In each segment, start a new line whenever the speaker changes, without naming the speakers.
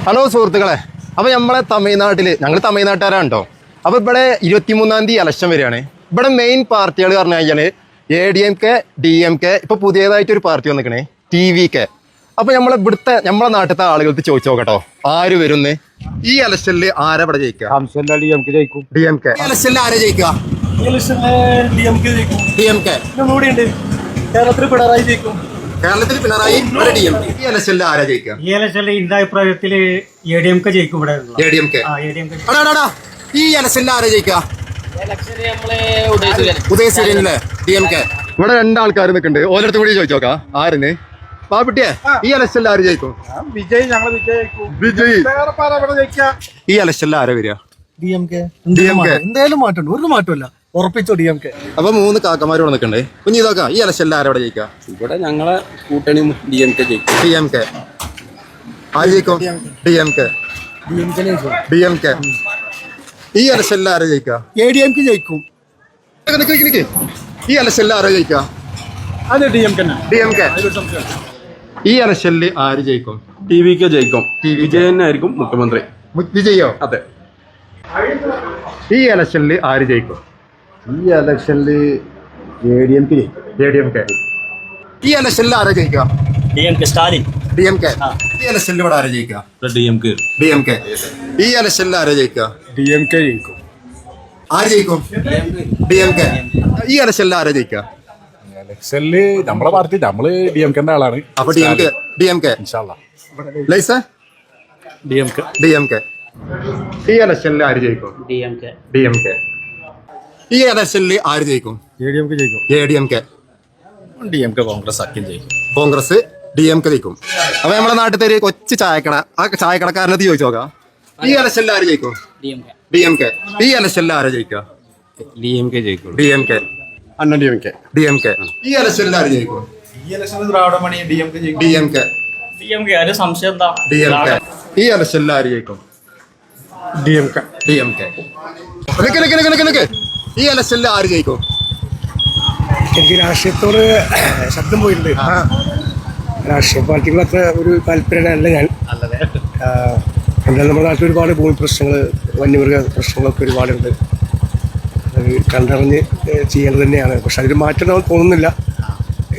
Hello സുഹൃത്തുക്കളെ, അപ്പോൾ നമ്മളെ ഞങ്ങൾ തമിഴ്നാട്ടുകാരാണ് കേട്ടോ. അപ്പോൾ ഇവിടെ 23-ാം തീയതി ഇലക്ഷൻ വരികയാണ്. ഇവിടെ മെയിൻ പാർട്ടികൾ പറഞ്ഞു കഴിഞ്ഞാൽ ADMK, DMK, ഇപ്പോൾ പുതിയതായിട്ടൊരു പാർട്ടി വന്നിക്കണേ TVK. അപ്പോൾ നമ്മളെ നാട്ടിലത്തെ ആളുകൾക്ക് ചോദിച്ചു നോക്കട്ടോ, ആര് വരുന്ന് ഈ ഇലക്ഷനിൽ ആരാ ഇവിടെ ജയിക്കുക? DMK. ഇലക്ഷനിൽ ആരാ ജയിക്കുക? കേരളത്തിൽ പിണറായി, DMK. ഈ ഇലക്ഷനിൽ ആരാ ജയിക്കുക?
ഈ ഇലക്ഷനിൽ എന്റെ അഭിപ്രായത്തിൽ ADMK ജയിക്കും. ഇവിടെ
ADMK. ഈ ഇലക്ഷനിൽ ആരാ ജയിക്കുക? ഉദയസൂര്യനല്ലേ? DMK. ഇവിടെ രണ്ടാൾക്കാർ നിൽക്കുന്നുണ്ട്, ഓരോരുത്തർ കൂടി ചോദിച്ചു നോക്കാം ആരെന്ന്. പാപ്പിട്ടിയെ, ഈ ഇലക്ഷനിൽ ആര് ജയിക്കും?
വിജയ്.
ഈ ഇലക്ഷനിൽ ആരാ വരിക?
DMK. എന്തായാലും മാറ്റമുണ്ട്, ഒരു മാറ്റമില്ല, ഉറപ്പിച്ചോ DMK.
അപ്പൊ 3 കാക്കമാരോട് നിൽക്കണ്ടേ. കുഞ്ഞി ഇതൊക്കെ ഈ ഇലക്ഷനിൽ ആരോടെ ജയിക്കുക?
ഇവിടെ ഞങ്ങളെ കൂട്ടണി DMK ജയിക്കും.
DMK. ആര് ജയിക്കും? DMK. ഈ ഇലക്ഷനിൽ ആരാ ജയിക്കുക?
ADMK ജയിക്കും.
ഈ ഇലക്ഷനിൽ ആരാ ജയിക്കുക?
അത് DMK.
ഈ ഇലക്ഷനിൽ ആര് ജയിക്കും?
TVK ജയിക്കും. വിജയനായിരിക്കും മുഖ്യമന്ത്രി.
വിജയോ?
അതെ.
ഈ ഇലക്ഷനിൽ ആര് ജയിക്കും?
ഈ ഇലക്ഷനിൽ ADMK ജയിക്കും.
ഈ ഇലക്ഷനിൽ ആരാ ജയിക്കുക?
DMK സ്റ്റാലിൻ.
DMK. ഈ ഇലക്ഷനിൽ ഇവിടെ ആരാ ജയിക്കുക?
DMK.
ഈ ഇലക്ഷനിൽ ആരാ ജയിക്കുക?
DMK ജയിക്കും.
ആര് ജയിക്കും? DMK. ഈ ഇലക്ഷനിൽ ആരാ ജയിക്കുക?
ഇലക്ഷനില് നമ്മളെ പാർട്ടി, നമ്മള് DMKന്റെ ആളാണ്.
അപ്പൊ DMK. ലൈസ DMK. ഈ ഇലക്ഷനിൽ ആര് ജയിക്കും? DMK. ഈ ഇലക്ഷനിൽ ആര് ജയിക്കും?
ADMK ജയിക്കും.
DMK.
കോൺഗ്രസ് അക്കം ജയിക്കും.
കോൺഗ്രസ് DMK ജയിക്കും. അപ്പൊ നമ്മുടെ നാട്ടിലത്തെ ഒരു കൊച്ചു ചായക്കട, ആ ചായക്കടക്കാരനത് ചോദിച്ചു നോക്കാം, ഈ ഇലക്ഷനിൽ ആര് ജയിക്കും? DMK. ഈ ഇലക്ഷനിൽ ആരാ ജയിക്കുക?
DMK ജയിക്കും.
DMK. ഈ ഇലക്ഷനിൽ ആര് ജയിക്കും? DMK.
ഒരു സംശയം എന്താ?
DMK. ഈ ഇലക്ഷനിൽ ആര് ജയിക്കും? DMK. നിക്ക്. ഈ ഇലക്ഷനിൽ ആര് ജയിക്കും?
എനിക്ക് രാഷ്ട്രീയത്തോട് ശബ്ദം പോയിട്ടുണ്ട്. രാഷ്ട്രീയ പാർട്ടികളത്ര ഒരു താല്പര്യമല്ല ഞാൻ. എന്തായാലും നമ്മുടെ നാട്ടിൽ ഒരുപാട് ഭൂമി പ്രശ്നങ്ങൾ, വന്യമൃഗ പ്രശ്നങ്ങളൊക്കെ ഒരുപാടുണ്ട്. അത് കണ്ടറിഞ്ഞ് ചെയ്യേണ്ടത് തന്നെയാണ്. പക്ഷെ അതിൽ മാറ്റം തോന്നുന്നില്ല.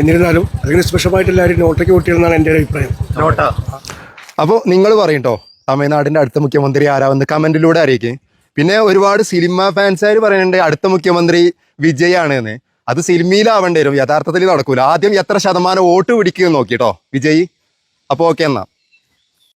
എന്നിരുന്നാലും അതിന് നിഷ്പക്ഷമായിട്ട് എല്ലാവരും നോട്ടയ്ക്ക് വോട്ട് ചെയ്യണമെന്നാണ് എൻ്റെ ഒരു അഭിപ്രായം.
അപ്പോൾ നിങ്ങൾ പറയും കേട്ടോ, തമിഴ്നാടിൻ്റെ അടുത്ത മുഖ്യമന്ത്രി ആരാവെന്ന് കമൻറ്റിലൂടെ അറിയിക്കും. പിന്നെ ഒരുപാട് സിനിമ ഫാൻസുകാർ പറയുന്നുണ്ട് അടുത്ത മുഖ്യമന്ത്രി വിജയ് ആണ് എന്ന്. അത് സിനിമയിലാവേണ്ടി വരും, യഥാർത്ഥത്തിൽ നടക്കൂല. ആദ്യം എത്ര ശതമാനം വോട്ട് പിടിക്കുമെന്ന് നോക്കിട്ടോ വിജയ്. അപ്പോൾ ഓക്കെ എന്നാ.